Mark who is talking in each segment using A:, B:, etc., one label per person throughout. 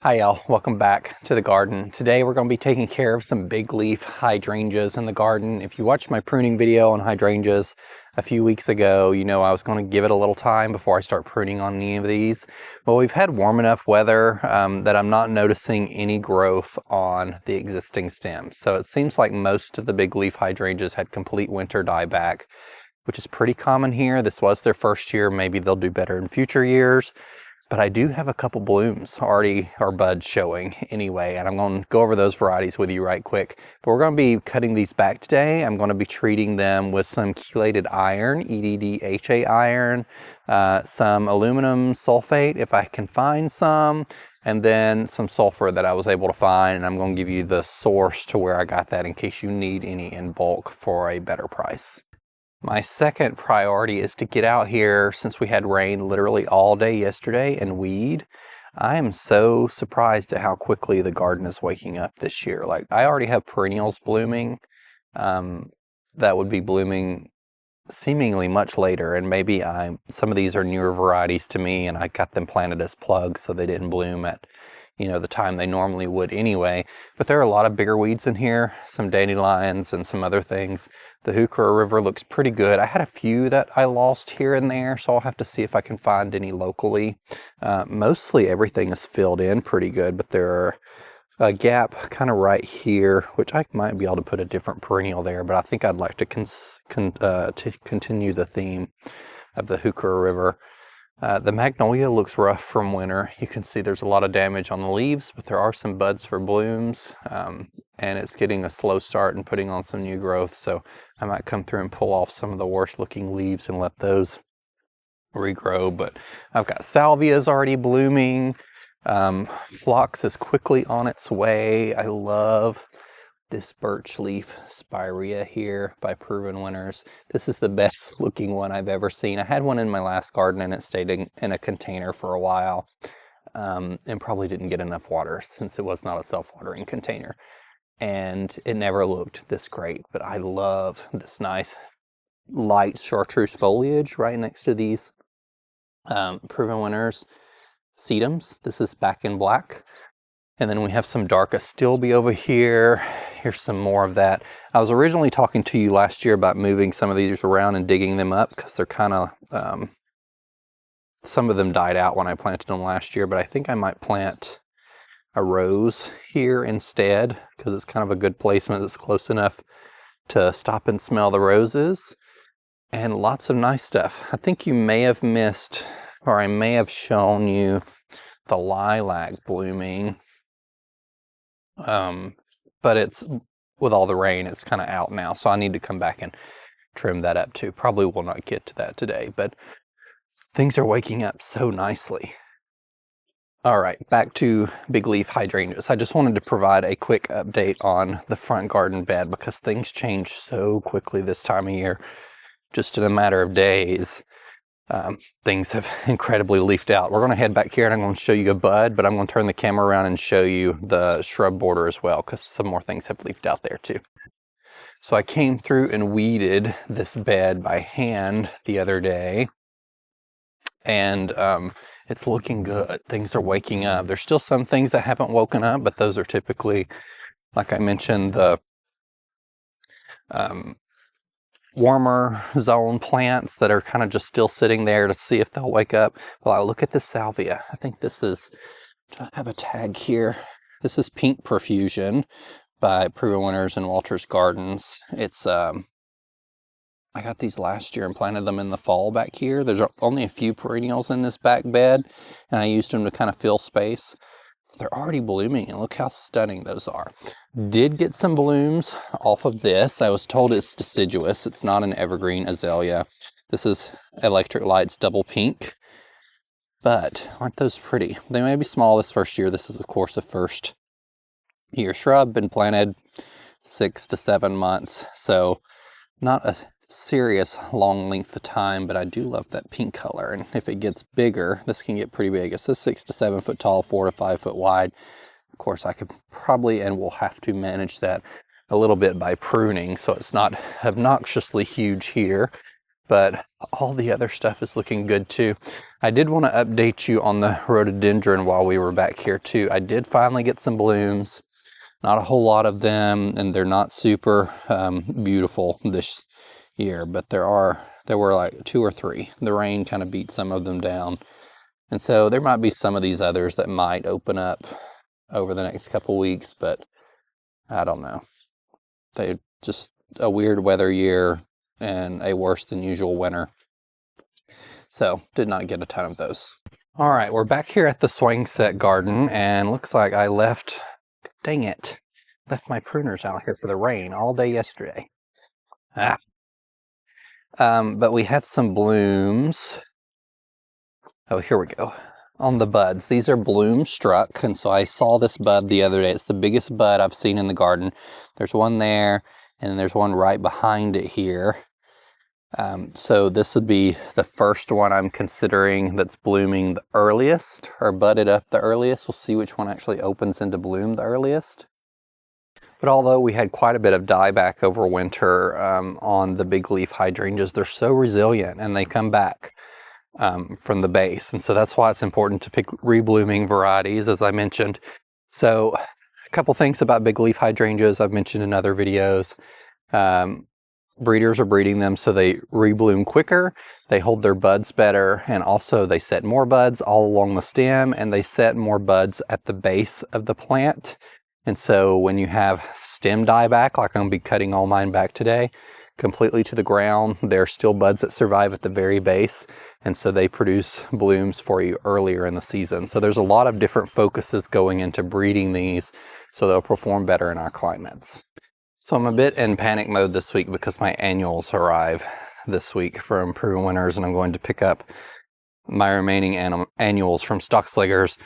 A: Hi y'all, welcome back to the garden. Today we're going to be taking care of some big leaf hydrangeas in the garden. If you watched my pruning video on hydrangeas a few weeks ago, you know I was going to give it a little time before I start pruning on any of these. But we've had warm enough weather that I'm not noticing any growth on the existing stems. So it seems like most of the big leaf hydrangeas had complete winter dieback, which is pretty common here. This was their first year. Maybe they'll do better in future years. But I do have a couple blooms already, or buds showing anyway, and I'm going to go over those varieties with you right quick. But we're going to be cutting these back today. I'm going to be treating them with some chelated iron, 𝗍𝗓𝗍𝗓 iron, some aluminum sulfate if I can find some, and then some sulfur that I was able to find, and I'm going to give you the source to where I got that in case you need any in bulk for a better price. My second priority is to get out here, since we had rain literally all day yesterday, and weed. I am so surprised at how quickly the garden is waking up this year. Like, I already have perennials blooming that would be blooming seemingly much later, and maybe some of these are newer varieties to me and I got them planted as plugs so they didn't bloom at the time they normally would anyway. But there are a lot of bigger weeds in here, some dandelions and some other things. The Heuchera River looks pretty good. I had a few that I lost here and there, so I'll have to see if I can find any locally. Mostly everything is filled in pretty good, but there are a gap kind of right here, which I might be able to put a different perennial there, but I think I'd like to continue the theme of the Heuchera River. The magnolia looks rough from winter. You can see there's a lot of damage on the leaves, but there are some buds for blooms, and it's getting a slow start and putting on some new growth. So I might come through and pull off some of the worst looking leaves and let those regrow. But I've got salvias already blooming. Phlox is quickly on its way. I love this birch leaf spirea here by Proven Winners. This is the best looking one I've ever seen. I had one in my last garden and it stayed in a container for a while, and probably didn't get enough water since it was not a self-watering container. And it never looked this great, but I love this nice light chartreuse foliage right next to these Proven Winners sedums. This is back in black. And then we have some dark astilbe over here. Here's some more of that. I was originally talking to you last year about moving some of these around and digging them up because they're kind of, some of them died out when I planted them last year, but I think I might plant a rose here instead because it's kind of a good placement that's close enough to stop and smell the roses. And lots of nice stuff. I think you may have missed, or I may have shown you the lilac blooming. But it's, with all the rain, it's kind of out now, so I need to come back and trim that up too. Probably will not get to that today, but things are waking up so nicely. All right, back to big leaf hydrangeas. I just wanted to provide a quick update on the front garden bed because things change so quickly this time of year. Just in a matter of days, things have incredibly leafed out. We're going to head back here and I'm going to show you a bud, but I'm going to turn the camera around and show you the shrub border as well because some more things have leafed out there too. So I came through and weeded this bed by hand the other day, and it's looking good. Things are waking up. There's still some things that haven't woken up, but those are typically, like I mentioned, the warmer zone plants that are kind of just still sitting there to see if they'll wake up. Well, I look at this salvia. I think this is, do I have a tag here? This is Pink Profusion by Proven Winners and Walter's Gardens. It's, I got these last year and planted them in the fall back here. There's only a few perennials in this back bed, and I used them to kind of fill space. They're already blooming, and look how stunning those are. Did get some blooms off of this. I was told it's deciduous. It's not an evergreen azalea. This is Electric Light's Double Pink. But aren't those pretty? They may be small this first year. This is, of course, a first year shrub. Been planted 6 to 7 months. So not a serious long length of time, but I do love that pink color. And if it gets bigger, this can get pretty big. It says 6 to 7 foot tall, 4 to 5 foot wide. Of course, I could probably and will have to manage that a little bit by pruning so it's not obnoxiously huge here, but all the other stuff is looking good too. I did want to update you on the rhododendron while we were back here too. I did finally get some blooms. Not a whole lot of them, and they're not super beautiful this year, but there were like 2 or 3. The rain kind of beat some of them down. And so there might be some of these others that might open up over the next couple weeks, but I don't know. They're just a weird weather year and a worse than usual winter. So did not get a ton of those. All right, we're back here at the 𝗧𝗦𝗧𝗦 garden, and looks like I left, dang it, left my pruners out here for the rain all day yesterday. But we had some blooms. Oh, here we go. On the buds. These are Bloomstruck, and so I saw this bud the other day. It's the biggest bud I've seen in the garden. There's one there, and then there's one right behind it here. So this would be the first one I'm considering that's blooming the earliest, or budded up the earliest. We'll see which one actually opens into bloom the earliest. But although we had quite a bit of dieback over winter on the big leaf hydrangeas, they're so resilient and they come back from the base. And so that's why it's important to pick reblooming varieties, as I mentioned. So a couple things about big leaf hydrangeas I've mentioned in other videos. Breeders are breeding them so they rebloom quicker, they hold their buds better, and also they set more buds all along the stem, and they set more buds at the base of the plant. And so when you have stem dieback, like I'm going to be cutting all mine back today, completely to the ground, there are still buds that survive at the very base, and so they produce blooms for you earlier in the season. So there's a lot of different focuses going into breeding these so they'll perform better in our climates. So I'm a bit in panic mode this week because my annuals arrive this week from proven winners, and I'm going to pick up my remaining annuals from Stocksligers.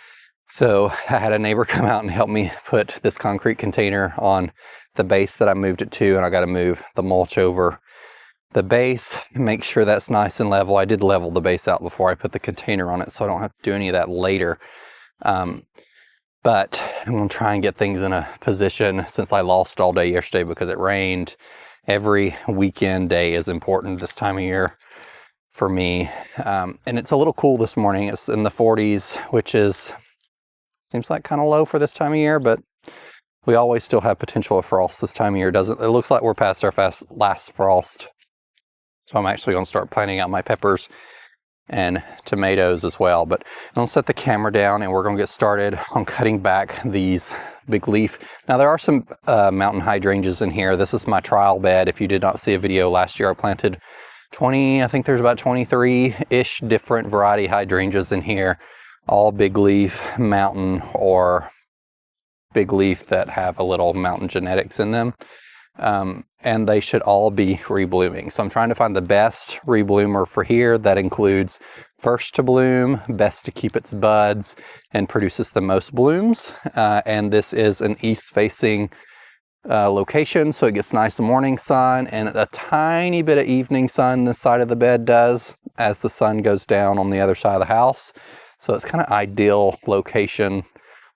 A: So I had a neighbor come out and help me put this concrete container on the base that I moved it to, and I got to move the mulch over the base, make sure that's nice and level. I did level the base out before I put the container on it, so I don't have to do any of that later. But I'm going to try and get things in a position, since I lost all day yesterday because it rained. Every weekend day is important this time of year for me. And it's a little cool this morning. It's in the 40s, which seems like kind of low for this time of year, but we always still have potential of frost this time of year, doesn't it? It looks like we're past our last frost. So I'm actually going to start planting out my peppers and tomatoes as well. But I'm going to set the camera down and we're going to get started on cutting back these big leaf. Now there are some mountain hydrangeas in here. This is my trial bed. If you did not see a video last year, I planted 20, I think there's about 23-ish different variety hydrangeas in here. All big leaf, mountain, or big leaf that have a little mountain genetics in them. And they should all be reblooming. So I'm trying to find the best rebloomer for here that includes first to bloom, best to keep its buds, and produces the most blooms. And this is an east-facing location, so it gets nice morning sun and a tiny bit of evening sun this side of the bed does as the sun goes down on the other side of the house. So it's kind of ideal location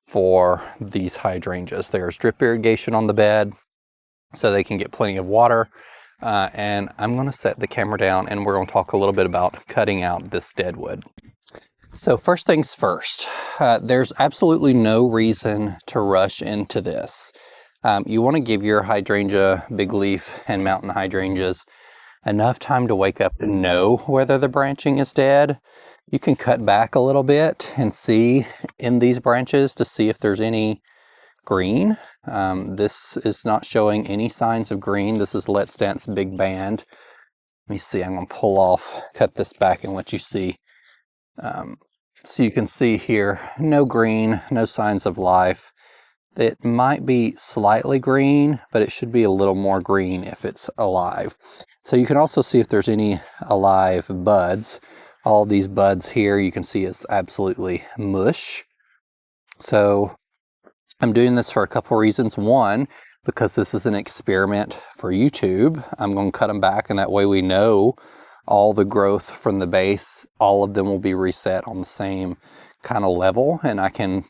A: for these hydrangeas. There's drip irrigation on the bed, so they can get plenty of water. And I'm going to set the camera down and we're going to talk a little bit about cutting out this dead wood. So first things first, there's absolutely no reason to rush into this. You want to give your hydrangea, big leaf, and mountain hydrangeas enough time to wake up and know whether the branching is dead. You can cut back a little bit and see in these branches to see if there's any green. This is not showing any signs of green. This is Let's Dance Big Band. Let me see, I'm going to pull off, cut this back and let you see. So you can see here, no green, no signs of life. It might be slightly green, but it should be a little more green if it's alive. So you can also see if there's any alive buds. All these buds here, you can see it's absolutely mush. So I'm doing this for a couple reasons. One, because this is an experiment for YouTube. I'm going to cut them back, and that way we know all the growth from the base, all of them will be reset on the same kind of level, and I can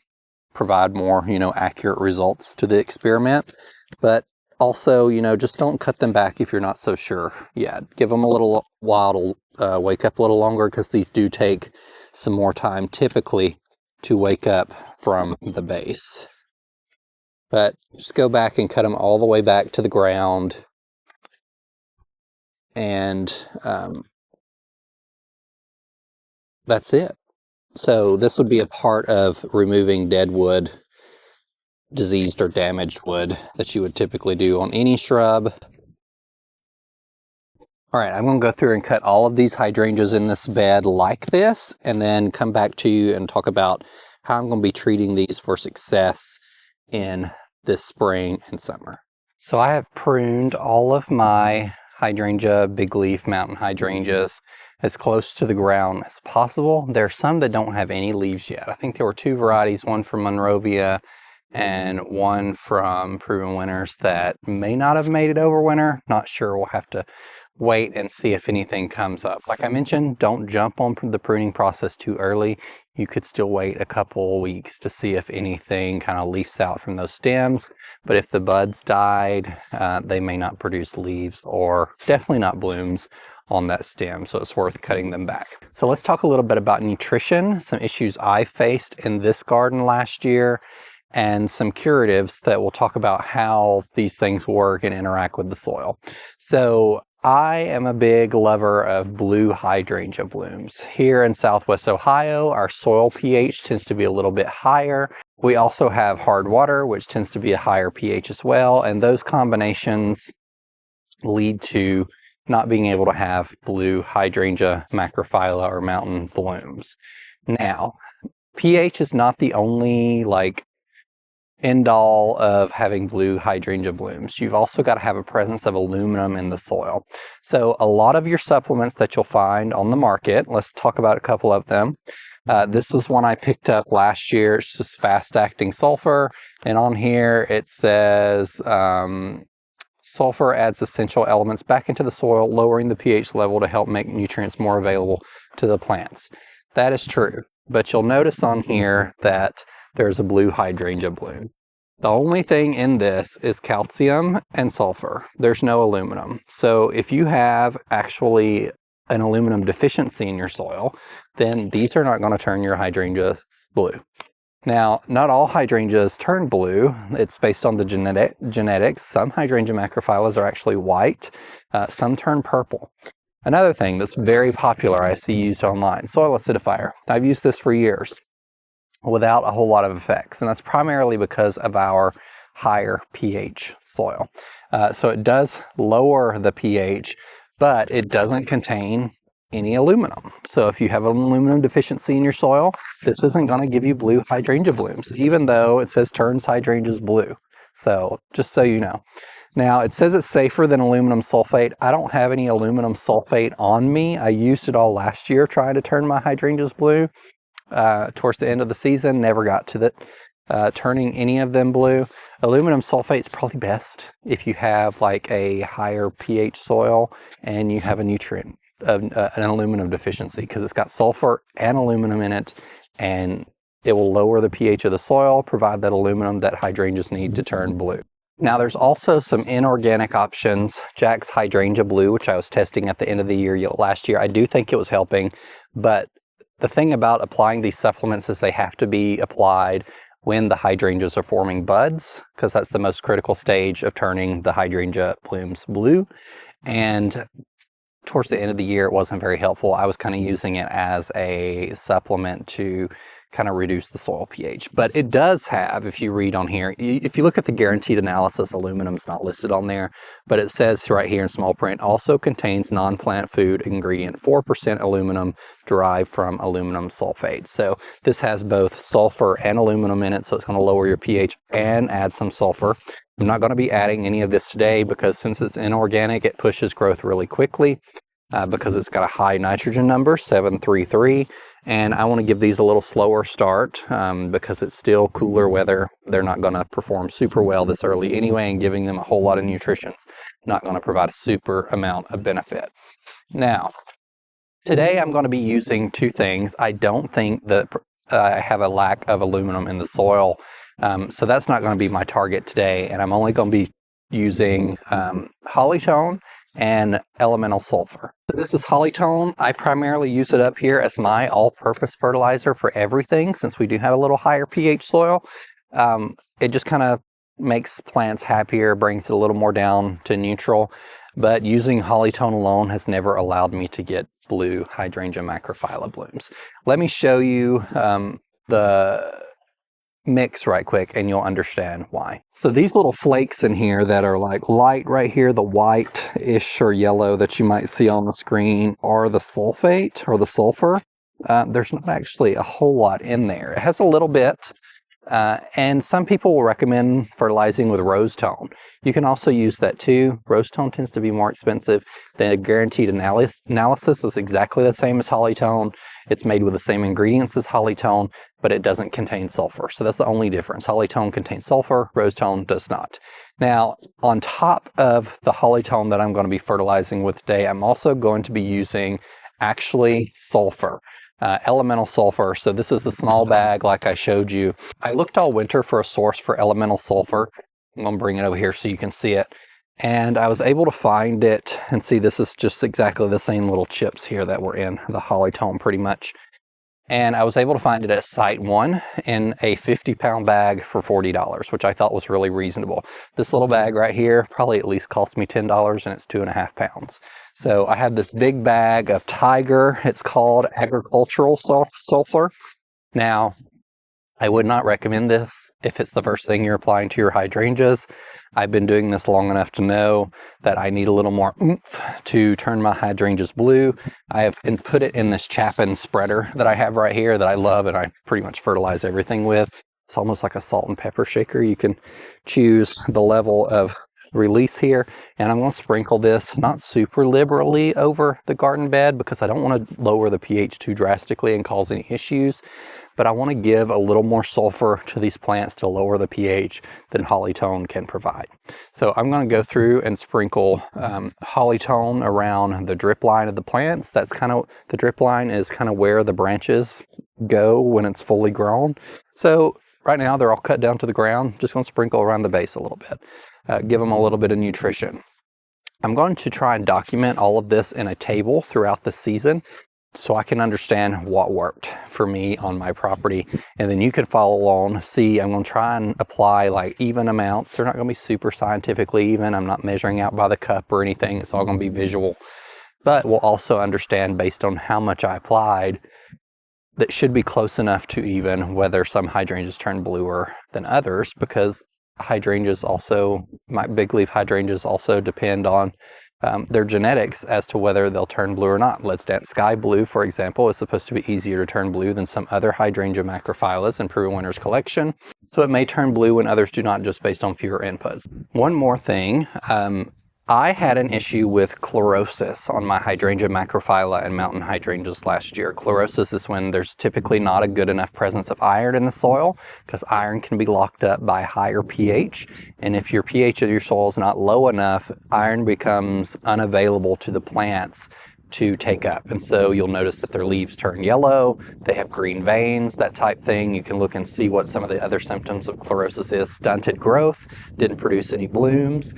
A: provide more, accurate results to the experiment. But also, just don't cut them back if you're not so sure yet. Give them a little while to wake up a little longer, because these do take some more time typically to wake up from the base. But just go back and cut them all the way back to the ground. And that's it. So this would be a part of removing dead wood, diseased or damaged wood, that you would typically do on any shrub. All right, I'm going to go through and cut all of these hydrangeas in this bed like this, and then come back to you and talk about how I'm going to be treating these for success in this spring and summer. So I have pruned all of my hydrangea big leaf mountain hydrangeas as close to the ground as possible. There are some that don't have any leaves yet. I think there were two varieties, one from Monrovia and one from Proven Winners, that may not have made it over winter. Not sure. We'll have to wait and see if anything comes up. Like I mentioned, don't jump on the pruning process too early. You could still wait a couple weeks to see if anything kind of leafs out from those stems. But if the buds died, they may not produce leaves, or definitely not blooms on that stem, so it's worth cutting them back. So let's talk a little bit about nutrition, some issues I faced in this garden last year, and some curatives that will talk about how these things work and interact with the soil. So I am a big lover of blue hydrangea blooms. Here in Southwest Ohio, our soil pH tends to be a little bit higher. We also have hard water, which tends to be a higher pH as well, and those combinations lead to not being able to have blue Hydrangea macrophylla or mountain blooms. Now, pH is not the only end all of having blue hydrangea blooms. You've also got to have a presence of aluminum in the soil. So a lot of your supplements that you'll find on the market, let's talk about a couple of them. This is one I picked up last year. It's just fast-acting sulfur, and on here it says sulfur adds essential elements back into the soil, lowering the pH level to help make nutrients more available to the plants. That is true, but you'll notice on here that there's a blue hydrangea bloom. The only thing in this is calcium and sulfur. There's no aluminum. So if you have actually an aluminum deficiency in your soil, then these are not going to turn your hydrangeas blue. Now, not all hydrangeas turn blue. It's based on the genetics. Some hydrangea macrophyllas are actually white. Some turn purple. Another thing that's very popular I see used online, soil acidifier. I've used this for years without a whole lot of effects, and that's primarily because of our higher pH soil. So it does lower the pH, but it doesn't contain any aluminum. So if you have an aluminum deficiency in your soil, this isn't going to give you blue hydrangea blooms, even though it says turns hydrangeas blue. So just so you know. Now, it says it's safer than aluminum sulfate. I don't have any aluminum sulfate on me. I used it all last year trying to turn my hydrangeas blue. Towards the end of the season, never got to turning any of them blue. Aluminum sulfate is probably best if you have like a higher pH soil and you have a nutrient, an aluminum deficiency, because it's got sulfur and aluminum in it, and it will lower the pH of the soil, provide that aluminum that hydrangeas need to turn blue. Now, there's also some inorganic options. Jack's Hydrangea Blue, which I was testing at the end of the year last year. I do think it was helping, but the thing about applying these supplements is they have to be applied when the hydrangeas are forming buds, because that's the most critical stage of turning the hydrangea blooms blue. And towards the end of the year, it wasn't very helpful. I was kind of using it as a supplement to kind of reduce the soil pH. But it does have, if you read on here, if you look at the guaranteed analysis, aluminum's not listed on there, but it says right here in small print, also contains non-plant food ingredient 4% aluminum derived from aluminum sulfate. So this has both sulfur and aluminum in it, so it's going to lower your pH and add some sulfur. I'm not going to be adding any of this today because since it's inorganic, it pushes growth really quickly because it's got a high nitrogen number, 733. And I want to give these a little slower start because it's still cooler weather. They're not going to perform super well this early anyway, and giving them a whole lot of nutrition's not going to provide a super amount of benefit. Now, today I'm going to be using two things. I don't think that I have a lack of aluminum in the soil, so that's not going to be my target today. And I'm only going to be using Hollytone and elemental sulfur. So this is Hollytone. I primarily use it up here as my all-purpose fertilizer for everything, since we do have a little higher pH soil. It just kind of makes plants happier, brings it a little more down to neutral, but using Hollytone alone has never allowed me to get blue Hydrangea macrophylla blooms. Let me show you the mix right quick and you'll understand why. So these little flakes in here that are like light right here, the white-ish or yellow that you might see on the screen, are the sulfate or the sulfur. There's not actually a whole lot in there. It has a little bit, and some people will recommend fertilizing with rose tone. You can also use that too. Rose tone tends to be more expensive. The guaranteed analysis is exactly the same as Hollytone. It's made with the same ingredients as Hollytone, but it doesn't contain sulfur. So that's the only difference. Hollytone contains sulfur, rose tone does not. Now, on top of the Hollytone that I'm going to be fertilizing with today, I'm also going to be using actually sulfur. Elemental sulfur. So this is the small bag like I showed you. I looked all winter for a source for elemental sulfur. I'm going to bring it over here so you can see it. And I was able to find it, and see, this is just exactly the same little chips here that were in the Hollytone pretty much. And I was able to find it at Site 1 in a 50-pound bag for $40, which I thought was really reasonable. This little bag right here probably at least cost me $10, and it's 2.5 pounds. So I have this big bag of Tiger. It's called agricultural sulfur. Now, I would not recommend this if it's the first thing you're applying to your hydrangeas. I've been doing this long enough to know that I need a little more oomph to turn my hydrangeas blue. I have put it in this Chapin spreader that I have right here that I love, and I pretty much fertilize everything with. It's almost like a salt and pepper shaker. You can choose the level of release here, and I'm going to sprinkle this not super liberally over the garden bed because I don't want to lower the pH too drastically and cause any issues, but I want to give a little more sulfur to these plants to lower the pH than Hollytone can provide. So I'm going to go through and sprinkle Hollytone around the drip line of the plants. That's kind of, the drip line is kind of where the branches go when it's fully grown. So right now they're all cut down to the ground. Just going to sprinkle around the base a little bit. Give them a little bit of nutrition. I'm going to try and document all of this in a table throughout the season so I can understand what worked for me on my property, and then you can follow along. See, I'm going to try and apply like even amounts. They're not going to be super scientifically even. I'm not measuring out by the cup or anything. It's all going to be visual, but we'll also understand based on how much I applied that should be close enough to even whether some hydrangeas turn bluer than others, because hydrangeas also, my big leaf hydrangeas also depend on their genetics as to whether they'll turn blue or not. Let's Dance Sky Blue, for example, is supposed to be easier to turn blue than some other Hydrangea macrophyllas in Prue Winter's collection. So it may turn blue when others do not, just based on fewer inputs. One more thing, I had an issue with chlorosis on my Hydrangea macrophylla and mountain hydrangeas last year. Chlorosis is when there's typically not a good enough presence of iron in the soil, because iron can be locked up by higher pH. And if your pH of your soil is not low enough, iron becomes unavailable to the plants to take up. And so you'll notice that their leaves turn yellow, they have green veins, that type thing. You can look and see what some of the other symptoms of chlorosis is. Stunted growth, didn't produce any blooms.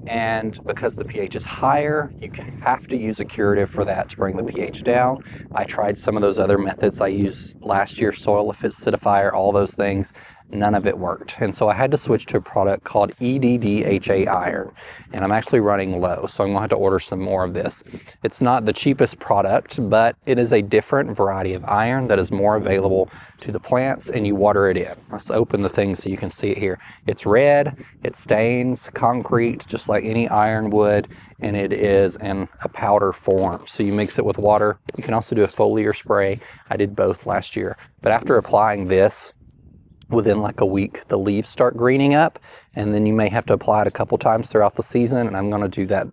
A: And because the pH is higher, you have to use a curative for that to bring the pH down. I tried some of those other methods I used last year, soil acidifier, all those things. None of it worked. And so I had to switch to a product called EDDHA iron. And I'm actually running low, so I'm going to have to order some more of this. It's not the cheapest product, but it is a different variety of iron that is more available to the plants, and you water it in. Let's open the thing so you can see it here. It's red, it stains concrete just like any iron would, and it is in a powder form. So you mix it with water. You can also do a foliar spray. I did both last year. But after applying this, within like a week, the leaves start greening up, and then you may have to apply it a couple times throughout the season, and I'm going to do that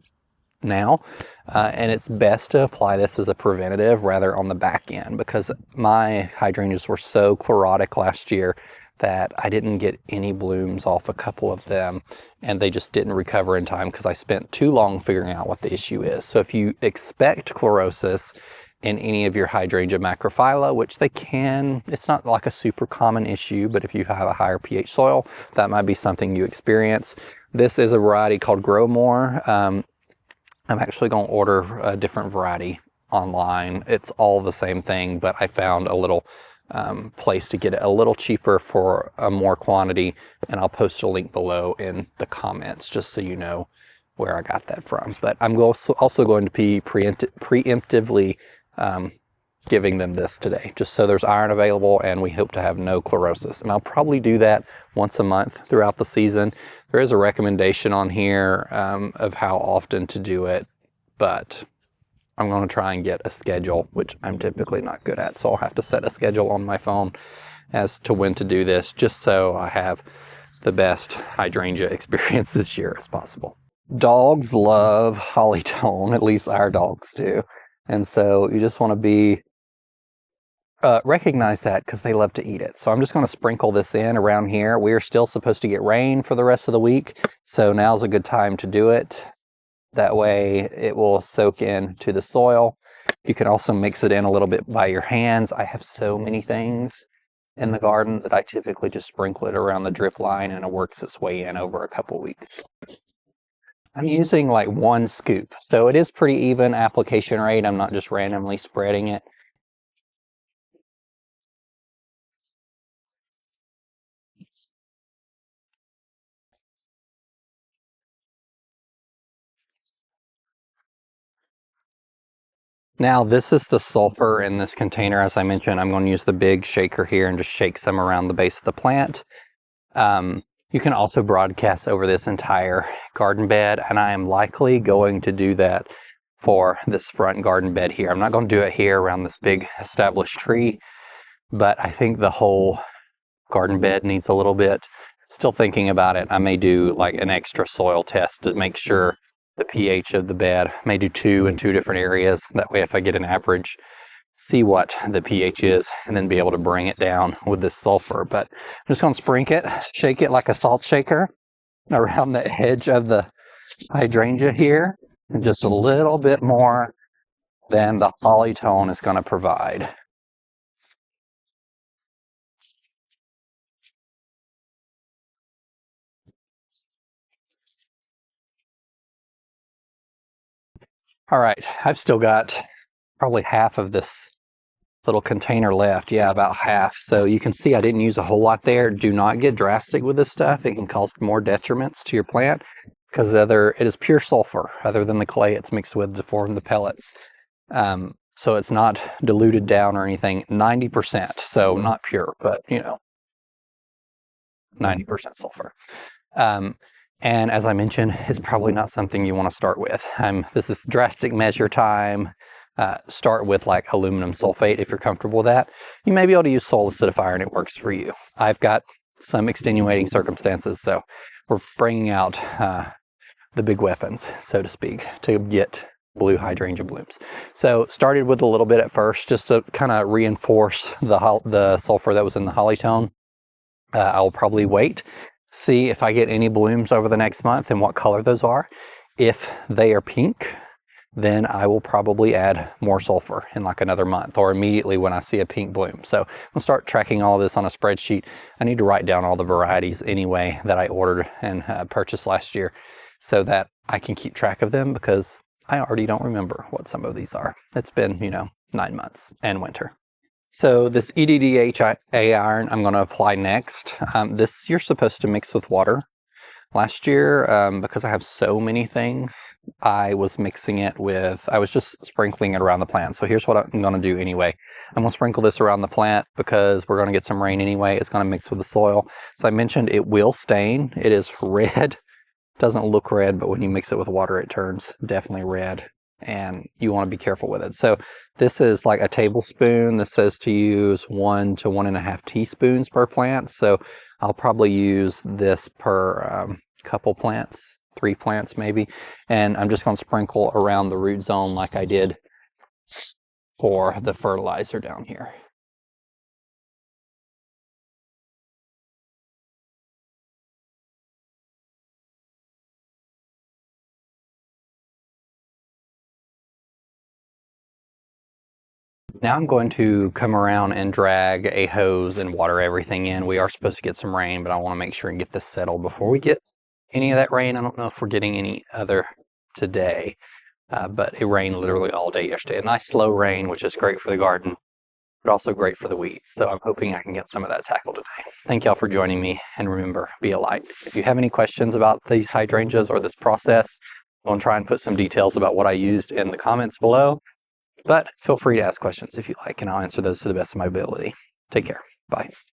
A: now. And it's best to apply this as a preventative rather on the back end, because my hydrangeas were so chlorotic last year that I didn't get any blooms off a couple of them, and they just didn't recover in time because I spent too long figuring out what the issue is. So if you expect chlorosis in any of your Hydrangea macrophylla, which they can, it's not like a super common issue, but if you have a higher pH soil, that might be something you experience. This is a variety called Grow More. I'm actually going to order a different variety online. It's all the same thing, but I found a little place to get it a little cheaper for a more quantity, and I'll post a link below in the comments just so you know where I got that from. But I'm also going to be preemptively giving them this today, just so there's iron available, and we hope to have no chlorosis. And I'll probably do that once a month throughout the season. There is a recommendation on here of how often to do it, but I'm going to try and get a schedule, which I'm typically not good at, so I'll have to set a schedule on my phone as to when to do this, just so I have the best hydrangea experience this year as possible. Dogs love hollytone, at least our dogs do, and so you just want to be recognize that because they love to eat it. So I'm just going to sprinkle this in around here. We are still supposed to get rain for the rest of the week, so now's a good time to do it. That way it will soak into the soil. You can also mix it in a little bit by your hands. I have so many things in the garden that I typically just sprinkle it around the drip line, and it works its way in over a couple weeks. I'm using like 1 scoop, so it is pretty even application rate. I'm not just randomly spreading it. Now this is the sulfur in this container. As I mentioned, I'm going to use the big shaker here and just shake some around the base of the plant. You can also broadcast over this entire garden bed, and I am likely going to do that for this front garden bed here. I'm not going to do it here around this big established tree, but I think the whole garden bed needs a little bit. Still thinking about it. I may do like an extra soil test to make sure the pH of the bed. May do 2 in 2 different areas. That way if I get an average, see what the pH is, and then be able to bring it down with this sulfur. But I'm just going to sprinkle it, shake it like a salt shaker around the edge of the hydrangea here, and just a little bit more than the hollytone is going to provide. All right, I've still got probably half of this little container left. Yeah, about half. So you can see I didn't use a whole lot there. Do not get drastic with this stuff. It can cause more detriments to your plant because it is pure sulfur other than the clay it's mixed with to form the pellets. So it's not diluted down or anything. 90%, so not pure, but you know, 90% sulfur. And as I mentioned, it's probably not something you want to start with. This is drastic measure time. Start with like aluminum sulfate if you're comfortable with that. You may be able to use soil acidifier and it works for you. I've got some extenuating circumstances, so we're bringing out the big weapons, so to speak, to get blue hydrangea blooms. So started with a little bit at first just to kind of reinforce the sulfur that was in the hollytone. I'll probably wait, see if I get any blooms over the next month and what color those are. If they are pink, then I will probably add more sulfur in like another month or immediately when I see a pink bloom. So I'll start tracking all of this on a spreadsheet. I need to write down all the varieties anyway that I ordered and purchased last year so that I can keep track of them, because I already don't remember what some of these are. It's been, 9 months and winter. So this EDDHA iron I'm going to apply next. This you're supposed to mix with water. Last year, because I have so many things, I was just sprinkling it around the plant. So here's what I'm going to do anyway. I'm going to sprinkle this around the plant because we're going to get some rain anyway. It's going to mix with the soil. So I mentioned it will stain. It is red. Doesn't look red, but when you mix it with water, it turns definitely red, and you want to be careful with it. So this is like a tablespoon. This says to use 1 to 1.5 teaspoons per plant. So I'll probably use this per couple plants, 3 plants maybe. And I'm just going to sprinkle around the root zone like I did for the fertilizer down here. Now I'm going to come around and drag a hose and water everything in. We are supposed to get some rain, but I want to make sure and get this settled before we get any of that rain. I don't know if we're getting any other today. but it rained literally all day yesterday. A nice slow rain, which is great for the garden, but also great for the weeds. So I'm hoping I can get some of that tackled today. Thank y'all for joining me, and remember, be a light. If you have any questions about these hydrangeas or this process, I'm gonna try and put some details about what I used in the comments below, but feel free to ask questions if you like, and I'll answer those to the best of my ability. Take care. Bye.